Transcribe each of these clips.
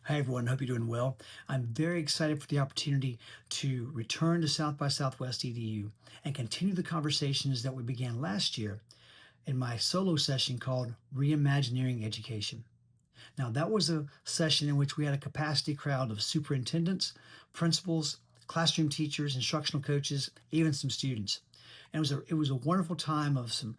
Hi, everyone. Hope you're doing well. I'm very excited for the opportunity to return to South by Southwest EDU and continue the conversations that we began last year in my solo session called Reimagineering Education. Now, that was a session in which we had a capacity crowd of superintendents, principals, classroom teachers, instructional coaches, even some students. And it was a wonderful time of some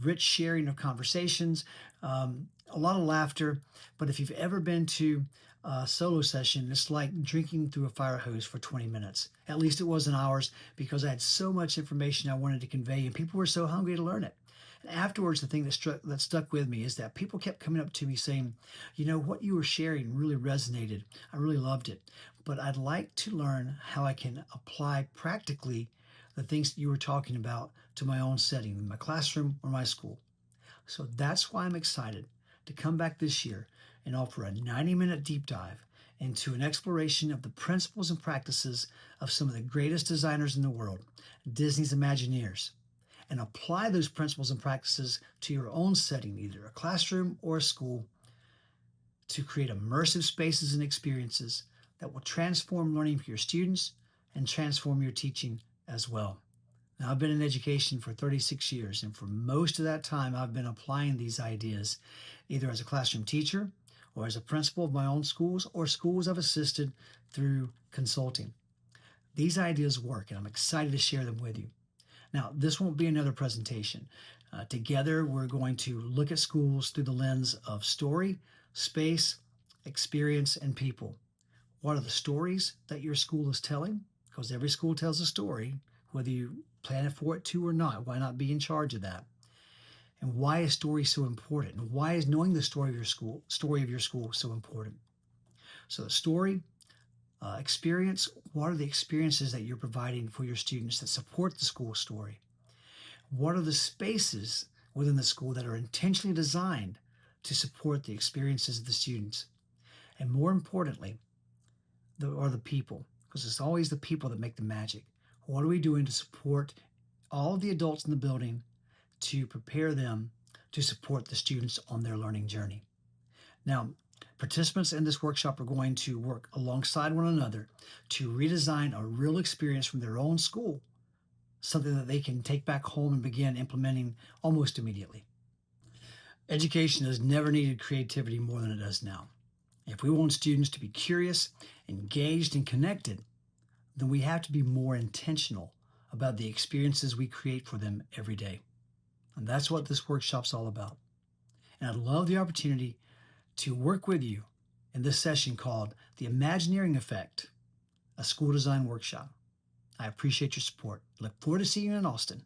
rich sharing of conversations, a lot of laughter. But if you've ever been to a solo session, it's like drinking through a fire hose for 20 minutes. At least it wasn't ours because I had so much information I wanted to convey, and people were so hungry to learn it. And afterwards, the thing that stuck with me is that people kept coming up to me saying, what you were sharing really resonated. I really loved it. But I'd like to learn how I can apply practically the things that you were talking about to my own setting, in my classroom or my school. So that's why I'm excited to come back this year and offer a 90-minute deep dive into an exploration of the principles and practices of some of the greatest designers in the world, Disney's Imagineers, and apply those principles and practices to your own setting, either a classroom or a school, to create immersive spaces and experiences that will transform learning for your students and transform your teaching as well. Now, I've been in education for 36 years, and for most of that time, I've been applying these ideas either as a classroom teacher or as a principal of my own schools or schools I've assisted through consulting. These ideas work, and I'm excited to share them with you. Now, this won't be another presentation. Together, we're going to look at schools through the lens of story, space, experience, and people. What are the stories that your school is telling? Because every school tells a story, whether you plan for it to or not. Why not be in charge of that? And why is story so important? And why is knowing the story of your school so important? So the story, experience, what are the experiences that you're providing for your students that support the school story? What are the spaces within the school that are intentionally designed to support the experiences of the students? And more importantly, are the people, because it's always the people that make the magic. What are we doing to support all of the adults in the building to prepare them to support the students on their learning journey? Now, participants in this workshop are going to work alongside one another to redesign a real experience from their own school, something that they can take back home and begin implementing almost immediately. Education has never needed creativity more than it does now. If we want students to be curious, engaged, and connected, then we have to be more intentional about the experiences we create for them every day. And that's what this workshop's all about. And I'd love the opportunity to work with you in this session called The Imagineering Effect, a school design workshop. I appreciate your support. Look forward to seeing you in Austin.